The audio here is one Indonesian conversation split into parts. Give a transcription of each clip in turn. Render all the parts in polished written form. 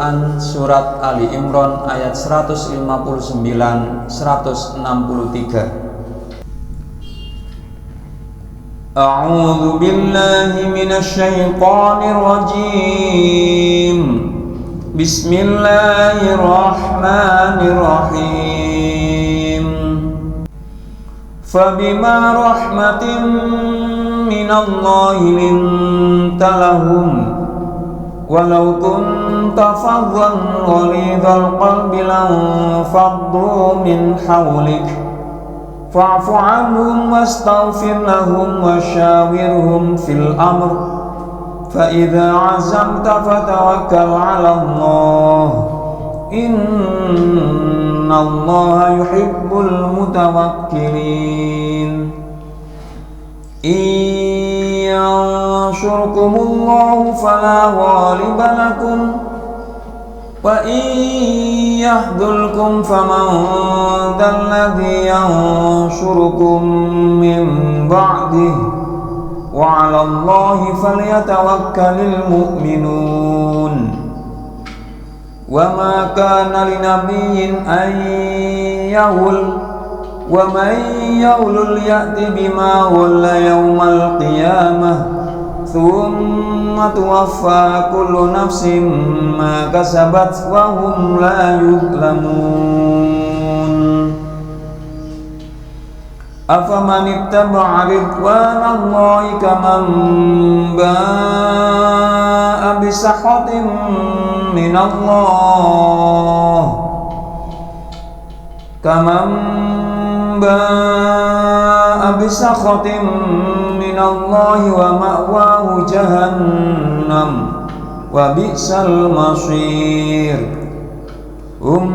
Quran Surat Ali Imran ayat 159-163. A'udzu billahi minasy syaithanir rajim. Bismillahirrahmanirrahim. Fabima rahmatin minallahi linta lahum walau kunta faddan ghalidhal qalbi lanfaddu min hawlik fa'fu anhum wastaghfir lahum wasyawirhum fil amr fa idza 'azamta fatawakkal 'ala Allah innallaha yuhibbul mutawakkilin. Yansurkumullahu fala ghaliba lakum wa yahdulkum faman dalladhi yansurukum min ba'dihi wa 'ala Allahi falyatawakkalul mu'minun. Wa ma kana linabiyyin an yaghul wa man yaghlul ya'ti bima ghalla yawmal qiyamah thumma tuwaffa kullu nafsin ma kasabat wa hum la yuzlamun. Afaman ittaba'a ridwanallahi kaman ba'a bisakhatin minallah kaman ba'a bisakhatin minallahi wa ma'wahu jahannam wa bi'sal masir.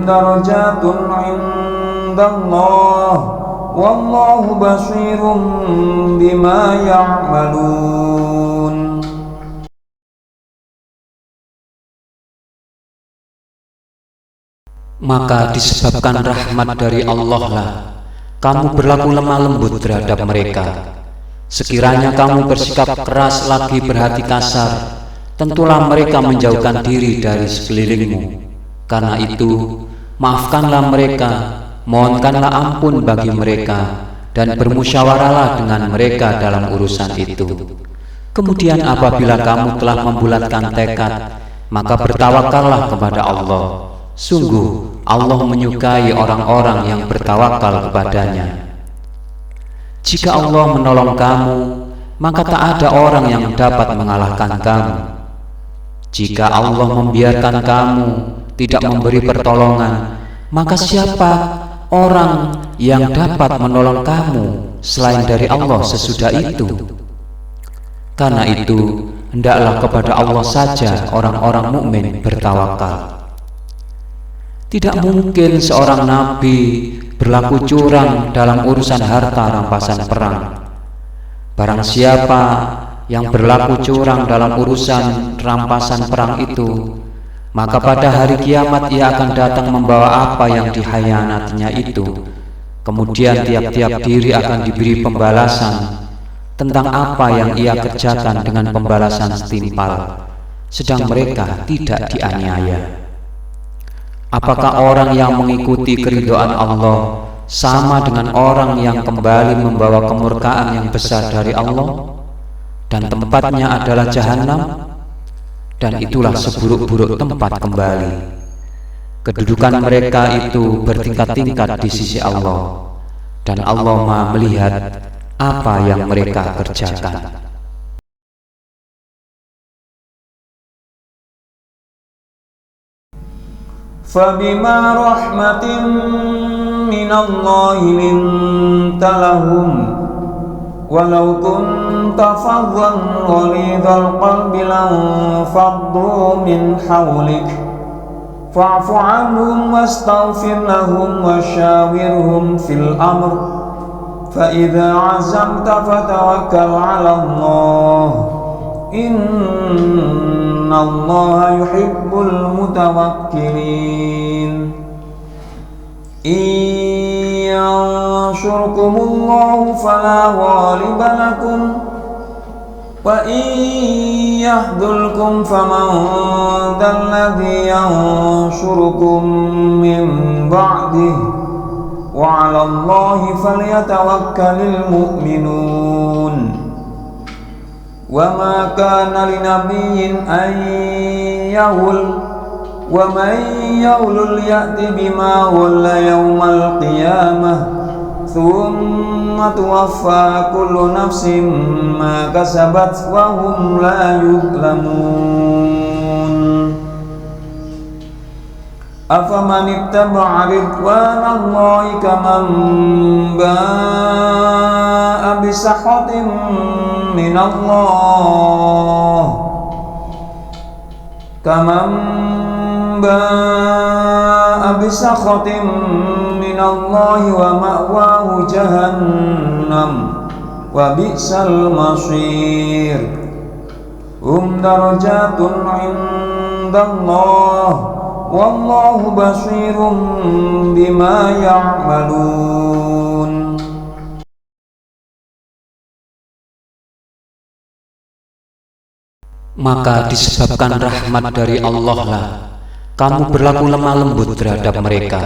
Darajatun 'indallah wallahu basirum bima ya'malun. Maka disebabkan rahmat dari Allah lah kamu berlaku lemah lembut terhadap mereka. Sekiranya kamu bersikap keras lagi berhati kasar, tentulah mereka menjauhkan diri dari sekelilingmu. Karena itu, maafkanlah mereka, mohonkanlah ampun bagi mereka, dan bermusyawarahlah dengan mereka dalam urusan itu. Kemudian apabila kamu telah membulatkan tekad, maka bertawakallah kepada Allah. Sungguh Allah menyukai orang-orang yang bertawakal kepadanya. Jika Allah menolong kamu, maka tak ada orang yang dapat mengalahkan kamu. Jika Allah membiarkan kamu tidak memberi pertolongan, maka siapa orang yang dapat menolong kamu selain dari Allah sesudah itu? Karena itu, hendaklah kepada Allah saja orang-orang mukmin bertawakal. Tidak mungkin seorang nabi berlaku curang dalam urusan harta rampasan perang. Barang siapa yang berlaku curang dalam urusan rampasan perang itu, maka pada hari kiamat ia akan datang membawa apa yang dikhianatinya itu. Kemudian tiap-tiap diri akan diberi pembalasan tentang apa yang ia kerjakan dengan pembalasan setimpal, sedang mereka tidak dianiaya. Apakah orang yang mengikuti keridhaan Allah sama dengan orang yang kembali membawa kemurkaan yang besar dari Allah, dan tempatnya adalah jahanam, dan itulah seburuk-buruk tempat kembali. Kedudukan mereka itu bertingkat-tingkat di sisi Allah, dan Allah Maha melihat apa yang mereka kerjakan. Fabima rahmatin minallahi linta lahum walau kunta faddan ghalidhal qalbi lanfaddu min hawlik fa'fu anhum wastaghfir lahum wasyawirhum fil amr fa idza 'azamta fatawakkal 'ala Allah innallaha yuhibbul mutawakkilin. Yansurkumullahu fala ghaliba lakum وإن يخذلكم فمن ذا الذي ينصركم من بعده وعلى الله فليتوكل المؤمنون وما كان لنبي أن يغل ومن يغل يأت بما غل يوم القيامة ثم توفى كل نفس ما كسبت وهم لا يظلمون أفمن اتبع رضوان الله كمن باء بسخط من الله ومأواه جهنم وبئس المصير هم درجات عند الله والله بصير بما يعملون. Maka disebabkan rahmat dari Allah lah kamu berlaku lemah lembut terhadap mereka.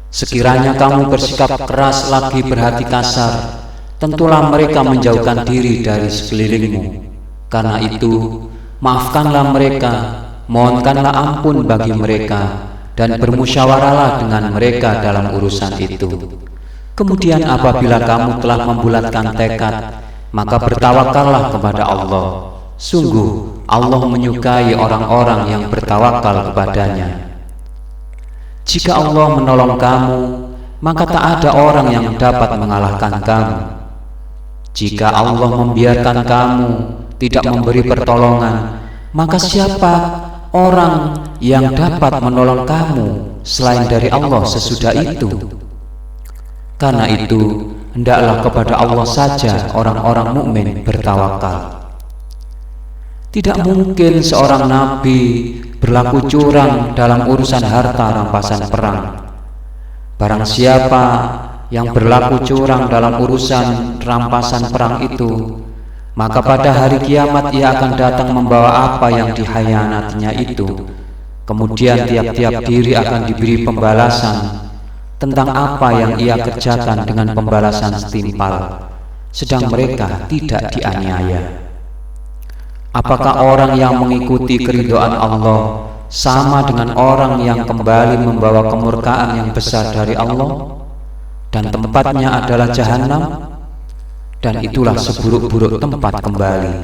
Sekiranya kamu bersikap keras lagi berhati kasar, tentulah mereka menjauhkan diri dari sekelilingmu. Karena itu, maafkanlah mereka, mohonkanlah ampun bagi mereka, dan bermusyawarahlah dengan mereka dalam urusan itu. Kemudian apabila kamu telah membulatkan tekad, maka bertawakallah kepada Allah. Sungguh Allah menyukai orang-orang yang bertawakal kepadanya. Jika Allah menolong kamu, maka tak ada orang yang dapat mengalahkan kamu. Jika Allah membiarkan kamu tidak memberi pertolongan, maka siapa orang yang dapat menolong kamu selain dari Allah sesudah itu? Karena itu, hendaklah kepada Allah saja orang-orang mukmin bertawakal. Tidak mungkin seorang nabi berlaku curang dalam urusan harta rampasan perang. Barang siapa yang berlaku curang dalam urusan rampasan perang itu, maka pada hari kiamat ia akan datang membawa apa yang dikhianatinya itu. Kemudian tiap-tiap diri akan diberi pembalasan tentang apa yang ia kerjakan dengan pembalasan setimpal, sedang mereka tidak dianiaya. Apakah orang yang mengikuti keridhaan Allah sama dengan orang yang kembali membawa kemurkaan yang besar dari Allah, dan tempatnya adalah jahanam, dan itulah seburuk-buruk tempat kembali.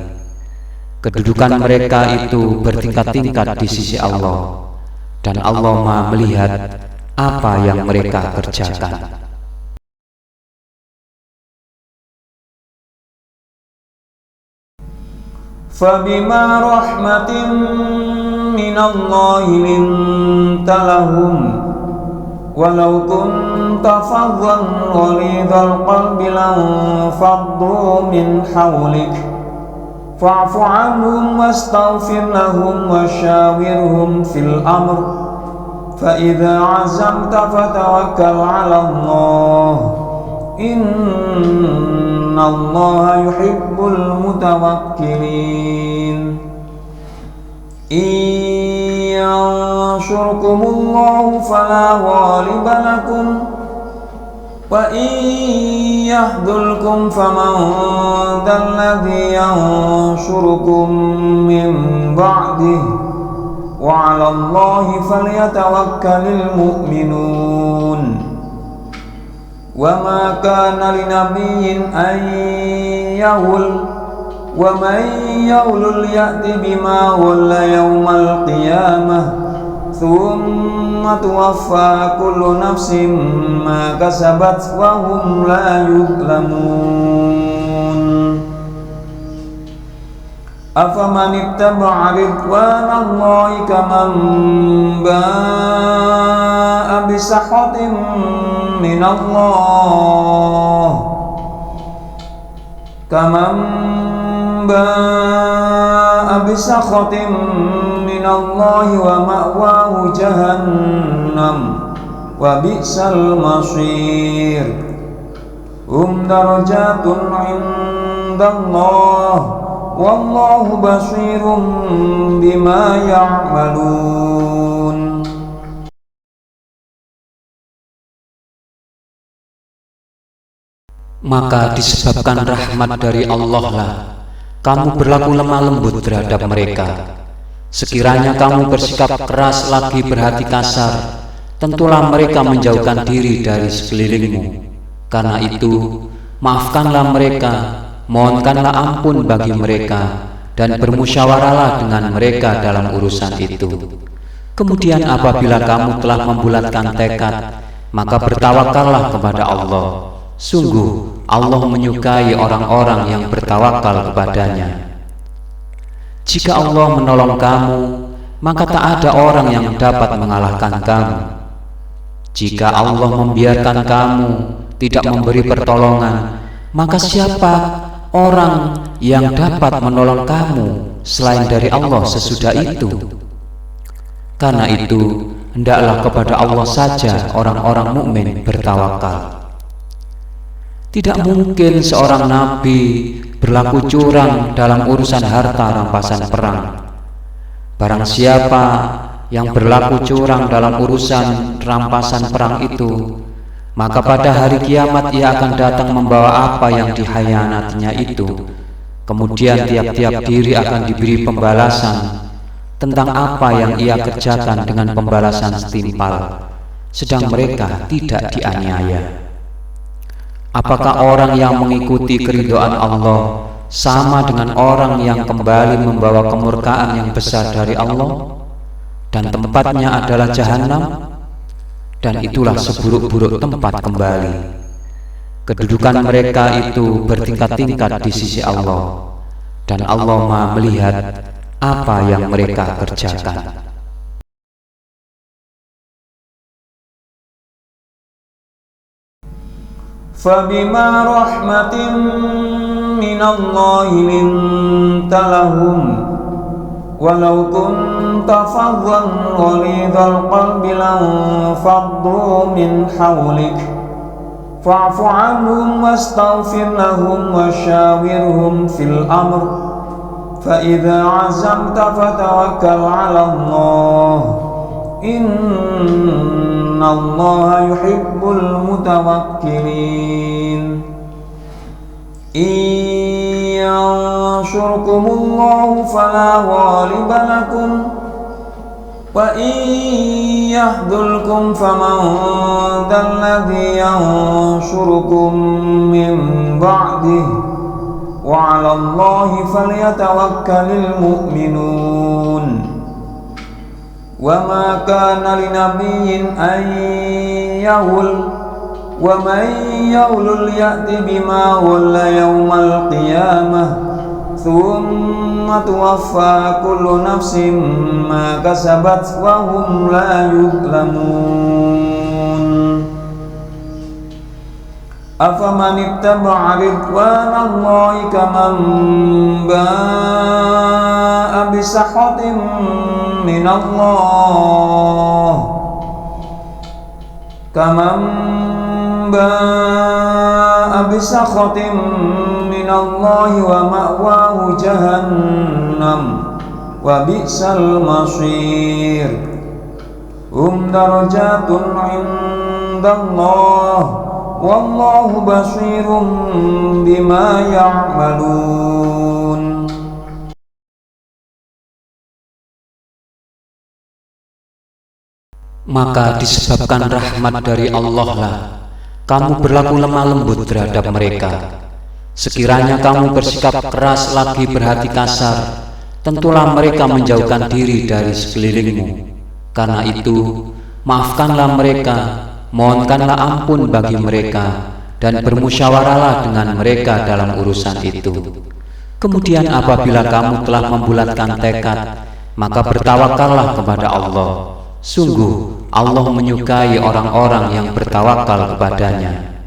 Kedudukan mereka itu bertingkat-tingkat di sisi Allah, dan Allah Maha melihat apa yang mereka kerjakan. فبما رحمة من الله لنت لهم ولو كنت فظا غليظ القلب لانفضوا من حولك فاعف عنهم واستغفر لهم وشاورهم في الأمر فإذا عزمت فتوكل على الله إن الله يحب المتوكلين إن ينصركم الله فلا غالب لكم وإن يخذلكم فمن ذا الذي ينصركم من بعده وعلى الله فليتوكل المؤمنون وما كان لنبي أن يغل ومن يغل يأت بما غل يوم القيامة ثم توفى كل نفس ما كسبت وهم لا يظلمون أفمن اتبع رضوان الله كمن باء بسخط من الله ومأواه جهنم وبئس المصير هم درجات عند الله wallahu basirum bima ya'malun. Maka disebabkan rahmat dari Allah lah kamu berlaku lemah lembut terhadap mereka. Sekiranya kamu bersikap keras lagi berhati kasar, tentulah mereka menjauhkan diri dari sekelilingmu. Karena itu, maafkanlah mereka, mohonkanlah ampun bagi mereka, dan bermusyawarahlah dengan mereka dalam urusan itu. Kemudian apabila kamu telah membulatkan tekad, maka bertawakallah kepada Allah. Sungguh Allah menyukai orang-orang yang bertawakal kepadanya. Jika Allah menolong kamu, maka tak ada orang yang dapat mengalahkan kamu. Jika Allah membiarkan kamu tidak memberi pertolongan, maka siapa orang yang dapat menolong kamu selain dari Allah sesudah itu? Karena itu, hendaklah kepada Allah saja orang-orang mukmin bertawakal. Tidak mungkin seorang nabi berlaku curang dalam urusan harta rampasan perang. Barang siapa yang berlaku curang dalam urusan rampasan perang itu, maka pada hari kiamat ia akan datang membawa apa yang dikhianatinya itu. Kemudian tiap-tiap diri akan diberi pembalasan tentang apa yang ia kerjakan dengan pembalasan setimpal, sedang mereka tidak dianiaya. Apakah orang yang mengikuti keridhaan Allah sama dengan orang yang kembali membawa kemurkaan yang besar dari Allah, dan tempatnya adalah jahanam, dan itulah seburuk-buruk tempat kembali. Kedudukan mereka itu bertingkat-tingkat di sisi Allah, dan Allah Maha melihat apa yang mereka kerjakan. فبما رحمة من الله لنت لهم ولو كنت فظا غليظ القلب لانفضوا من حولك فاعف عنهم واستغفر لهم وشاورهم في الأمر فإذا عزمت فتوكل على الله Inna Allah yuhibbul mutawakkilin. Yansurkumullahu fala ghaliba lakum wa yahdulkum faman dalladhi yansurukum min ba'dihi wa 'ala Allahi falyatawakkalul mu'minun. وَمَا كَانَ لِنَبِيٍّ أَن يَغُلَّ وَمَن يَغْلُلْ يَأْتِ بِمَا غَلَّ يَوْمَ الْقِيَامَةِ ثُمَّ تُوَفَّى كُلُّ نَفْسٍ مَا كَسَبَتْ وَهُمْ لَا يُظْلَمُونَ أَفَمَنِ اتَّبَعَ رِضْوَانَ اللَّهِ كَمَن بَاءَ بِسَخَطٍ من الله كمن باء بسخط من الله ومأواه جهنم وبئس المصير هم درجات عند الله والله بصير بما يعملون. Maka disebabkan rahmat dari Allah lah kamu berlaku lemah lembut terhadap mereka. Sekiranya kamu bersikap keras lagi berhati kasar, tentulah mereka menjauhkan diri dari sekelilingmu. Karena itu, maafkanlah mereka, mohonkanlah ampun bagi mereka, dan bermusyawarahlah dengan mereka dalam urusan itu. Kemudian apabila kamu telah membulatkan tekad, maka bertawakallah kepada Allah. Sungguh Allah menyukai orang-orang yang bertawakal kepadanya.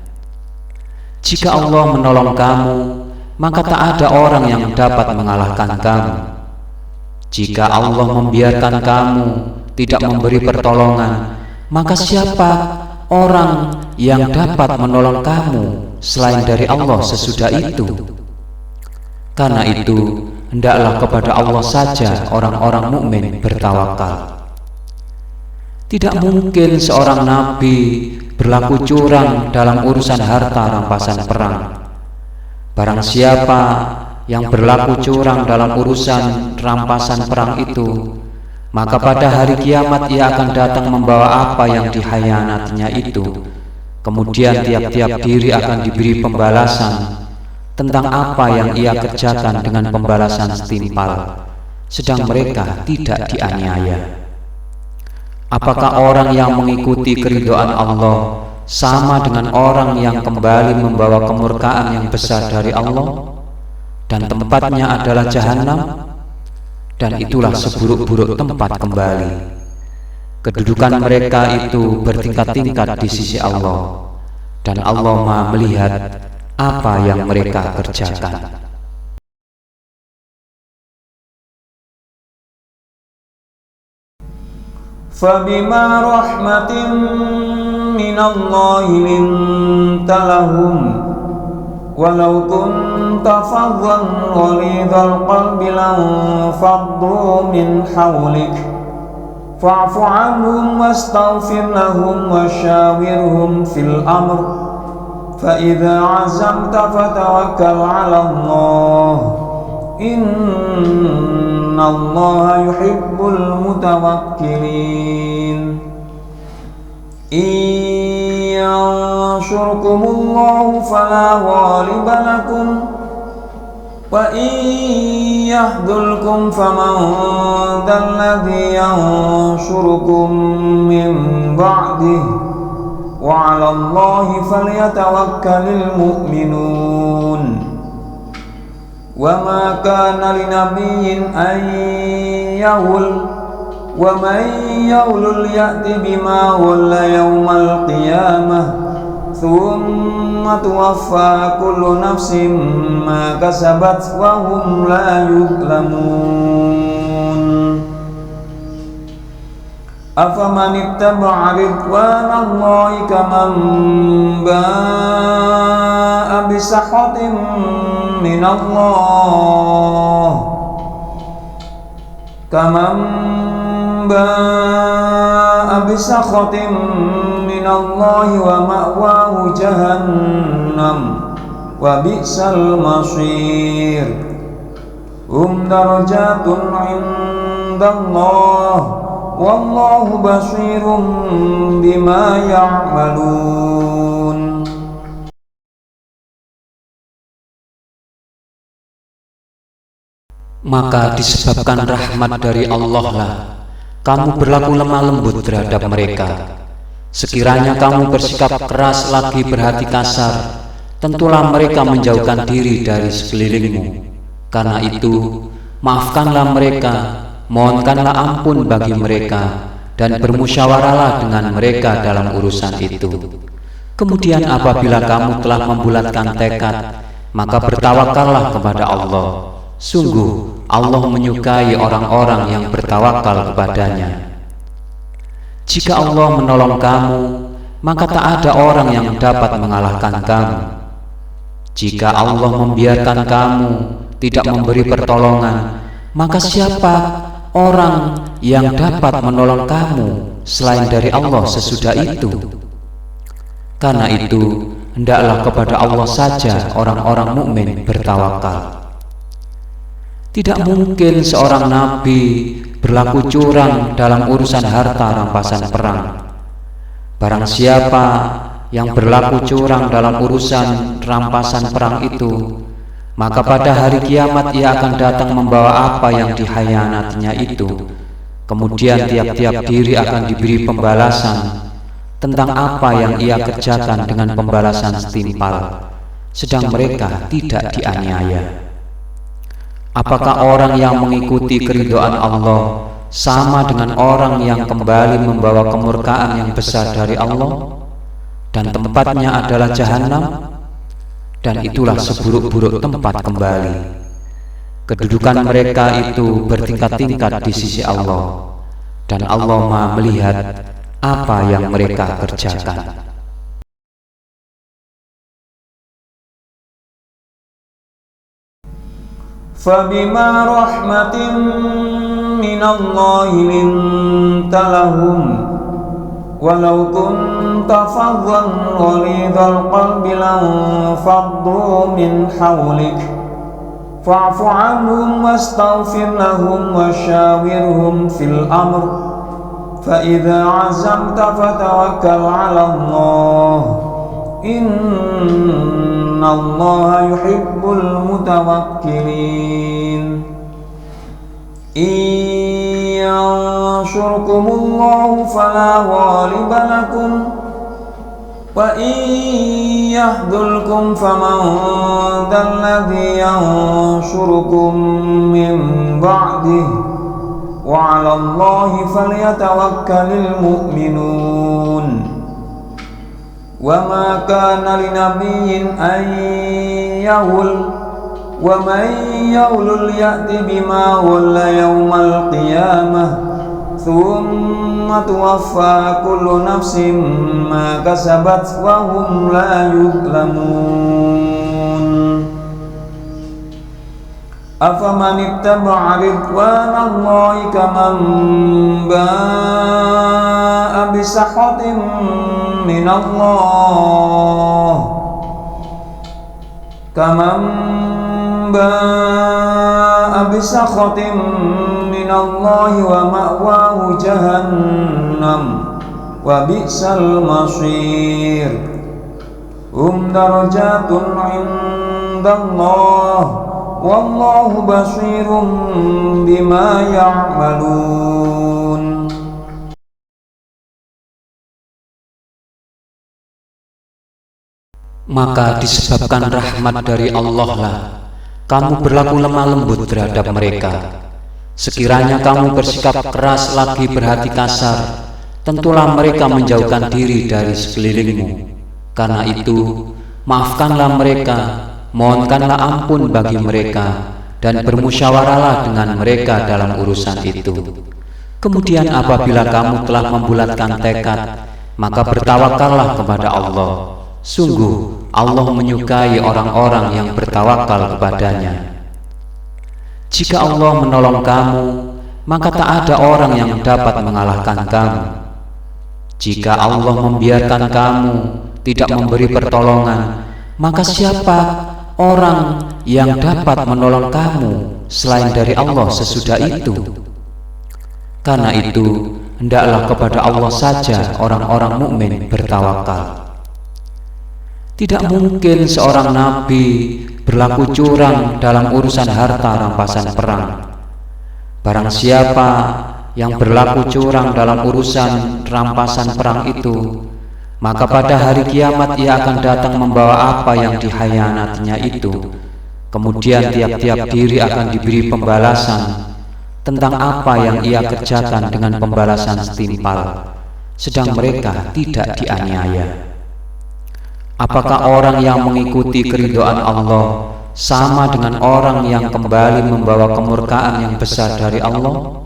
Jika Allah menolong kamu, maka tak ada orang yang dapat mengalahkan kamu. Jika Allah membiarkan kamu tidak memberi pertolongan, maka siapa orang yang dapat menolong kamu selain dari Allah sesudah itu? Karena itu, hendaklah kepada Allah saja orang-orang mukmin bertawakal. Tidak mungkin seorang nabi berlaku curang dalam urusan harta rampasan perang. Barang siapa yang berlaku curang dalam urusan rampasan perang itu, maka pada hari kiamat ia akan datang membawa apa yang dikhianatinya itu. Kemudian tiap-tiap diri akan diberi pembalasan tentang apa yang ia kerjakan dengan pembalasan setimpal, sedang mereka tidak dianiaya. Apakah orang yang mengikuti keridhaan Allah sama dengan orang yang kembali membawa kemurkaan yang besar dari Allah, dan tempatnya adalah jahanam, dan itulah seburuk-buruk tempat kembali. Kedudukan mereka itu bertingkat-tingkat di sisi Allah, dan Allah Maha melihat apa yang mereka kerjakan. فبما رحمة من الله لنت لهم ولو كنت فظا غليظ القلب لانفضوا من حولك فاعف عنهم واستغفر لهم وشاورهم في الأمر فإذا عزمت فتوكل على الله إن الله يحب المتوكلين إن ينصركم الله فلا غالب لكم وإن يخذلكم فمن ذا الذي ينصركم من بعده وعلى الله فليتوكل المؤمنون وما كان لنبي أن يغل ومن يغل يأت بما غل يوم القيامة ثم توفى كل نفس ما كسبت وهم لا يظلمون أفمن اتبع رضوان الله كمن باء بسخط من الله كمن باء بسخط من الله ومأواه جهنم وبئس المصير هم درجات عند الله والله بصير بما يعملون. Maka disebabkan rahmat dari Allah lah kamu berlaku lemah lembut terhadap mereka. Sekiranya kamu bersikap keras lagi berhati kasar, tentulah mereka menjauhkan diri dari sekelilingmu. Karena itu, maafkanlah mereka, mohonkanlah ampun bagi mereka, dan bermusyawarahlah dengan mereka dalam urusan itu. Kemudian apabila kamu telah membulatkan tekad, maka bertawakallah kepada Allah. Sungguh Allah menyukai orang-orang yang bertawakal kepadanya. Jika Allah menolong kamu, maka tak ada orang yang dapat mengalahkan kamu. Jika Allah membiarkan kamu tidak memberi pertolongan, maka siapa orang yang dapat menolong kamu selain dari Allah sesudah itu? Karena itu, hendaklah kepada Allah saja orang-orang mukmin bertawakal. Tidak mungkin seorang nabi berlaku curang dalam urusan harta rampasan perang. Barang siapa yang berlaku curang dalam urusan rampasan perang itu, maka pada hari kiamat ia akan datang membawa apa yang dikhianatinya itu. Kemudian tiap-tiap diri akan diberi pembalasan tentang apa yang ia kerjakan dengan pembalasan setimpal, sedang mereka tidak dianiaya. Apakah orang yang mengikuti keridhaan Allah sama dengan orang yang kembali membawa kemurkaan yang besar dari Allah, dan tempatnya adalah jahanam, dan itulah seburuk-buruk tempat kembali. Kedudukan mereka itu bertingkat-tingkat di sisi Allah, dan Allah Maha melihat apa yang mereka kerjakan. فبما رحمة من الله لنت لهم ولو كنت فظا غليظ القلب لانفضوا من حولك فاعف عنهم واستغفر لهم وشاورهم في الأمر فإذا عزمت فتوكل على الله إن الله يحب المتوكلين إن ينصركم الله فلا غالب لكم وإن يخذلكم فمن ذا الذي ينصركم من بعده وعلى الله فليتوكل المؤمنون وما كان لنبي أن يغل ومن يغل يأت بما غل يوم القيامة ثم توفى كل نفس ما كسبت وهم لا يظلمون أفمن اتبع رضوان الله كمن باء بسخط من الله ومأواه جهنم وبئس المصير هم درجات عند الله والله بصير بما يعملون. Maka disebabkan rahmat dari Allah lah kamu berlaku lemah lembut terhadap mereka. Sekiranya kamu bersikap keras lagi berhati kasar, tentulah mereka menjauhkan diri dari sekelilingmu. Karena itu, maafkanlah mereka, mohonkanlah ampun bagi mereka, dan bermusyawarahlah dengan mereka dalam urusan itu. Kemudian apabila kamu telah membulatkan tekad, maka bertawakallah kepada Allah. Sungguh Allah menyukai orang-orang yang bertawakal kepadanya. Jika Allah menolong kamu, maka tak ada orang yang dapat mengalahkan kamu. Jika Allah membiarkan kamu tidak memberi pertolongan, maka siapa orang yang dapat menolong kamu selain dari Allah sesudah itu? Karena itu, hendaklah kepada Allah saja orang-orang mukmin bertawakal. Tidak mungkin seorang nabi berlaku curang dalam urusan harta rampasan perang. Barang siapa yang berlaku curang dalam urusan rampasan perang itu, maka pada hari kiamat ia akan datang membawa apa yang dikhianatinya itu. Kemudian tiap-tiap diri akan diberi pembalasan tentang apa yang ia kerjakan dengan pembalasan setimpal, sedang mereka tidak dianiaya. Apakah orang yang mengikuti keridhaan Allah sama dengan orang yang kembali membawa kemurkaan yang besar dari Allah,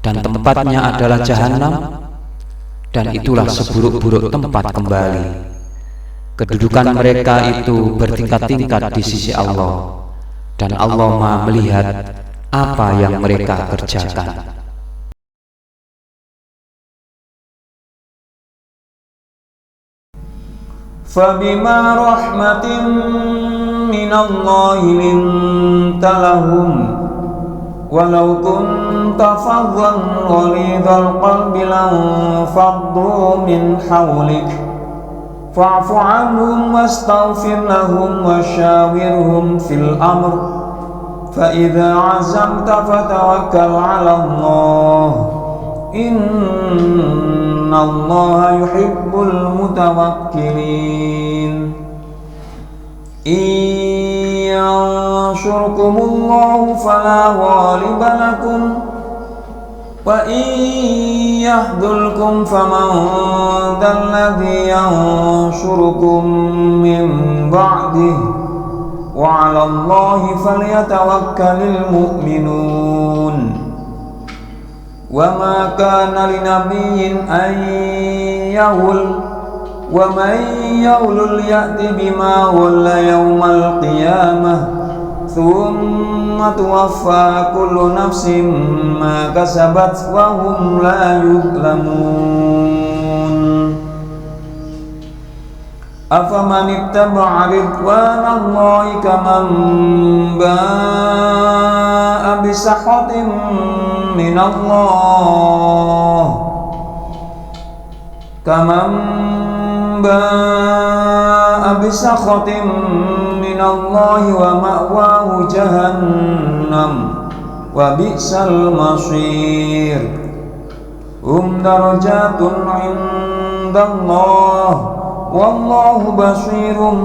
dan tempatnya adalah jahanam, dan itulah seburuk-buruk tempat kembali. Kedudukan mereka itu bertingkat-tingkat di sisi Allah, dan Allah Maha melihat apa yang mereka kerjakan. فبما رحمة من الله لنت لهم ولو كنت فظا غليظ القلب لانفضوا من حولك فاعف عنهم واستغفر لهم وشاورهم في الأمر فإذا عزمت فتوكل على الله إن الله يحب المتوكلين إن ينصركم الله فلا غالب لكم وإن يخذلكم فمن ذا الذي ينصركم من بعده وعلى الله فليتوكل المؤمنون وما كان لنبي أن يغل ومن يغل يأت بما غل يوم القيامة thumma tuwaffa kullu nafsin ma kasabat wa hum la yuzlamun. Afaman ittaba'a ridwanallahi kaman ba'a bisakhatin minallah minallahi wa ma'wahu jahannam wa bi'sal masir. Darajatun 'indallah wallahu basirum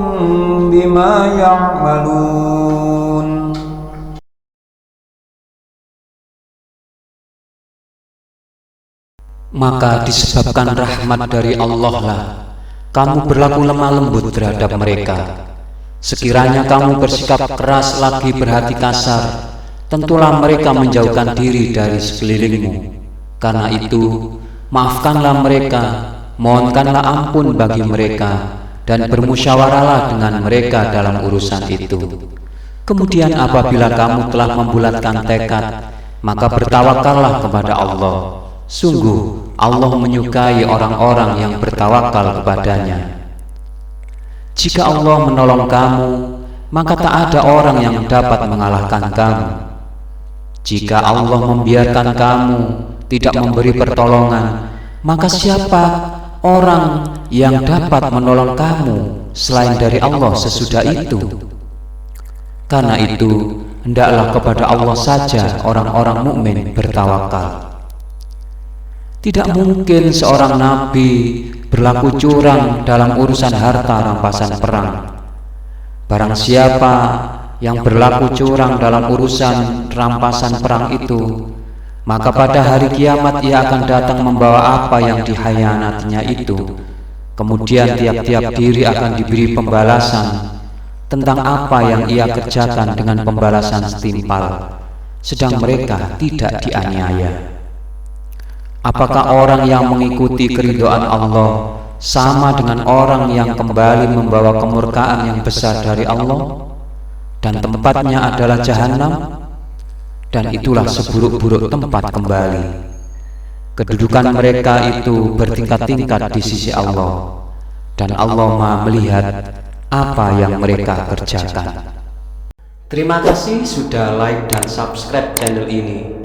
bima ya'malun. Maka disebabkan rahmat dari Allah lah kamu berlaku lemah lembut terhadap mereka. Sekiranya kamu bersikap keras lagi berhati kasar, tentulah mereka menjauhkan diri dari sekelilingmu. Karena itu, maafkanlah mereka, mohonkanlah ampun bagi mereka, dan bermusyawarahlah dengan mereka dalam urusan itu. Kemudian apabila kamu telah membulatkan tekad, maka bertawakallah kepada Allah. Sungguh Allah menyukai orang-orang yang bertawakal kepadanya. Jika Allah menolong kamu, maka tak ada orang yang dapat mengalahkan kamu. Jika Allah membiarkan kamu tidak memberi pertolongan, maka siapa orang yang dapat menolong kamu selain dari Allah sesudah itu? Karena itu, hendaklah kepada Allah saja orang-orang mukmin bertawakal. Tidak mungkin seorang nabi berlaku curang dalam urusan harta rampasan perang. Barang siapa yang berlaku curang dalam urusan rampasan perang itu, maka pada hari kiamat ia akan datang membawa apa yang dikhianatinya itu. Kemudian tiap-tiap diri akan diberi pembalasan tentang apa yang ia kerjakan dengan pembalasan setimpal, sedang mereka tidak dianiaya. Apakah orang yang mengikuti keridhaan Allah sama dengan orang yang kembali membawa kemurkaan yang besar dari Allah, dan tempatnya adalah jahanam, dan itulah seburuk-buruk tempat kembali. Kedudukan mereka itu bertingkat-tingkat di sisi Allah, dan Allah Maha melihat apa yang mereka kerjakan. Terima kasih sudah like dan subscribe channel ini.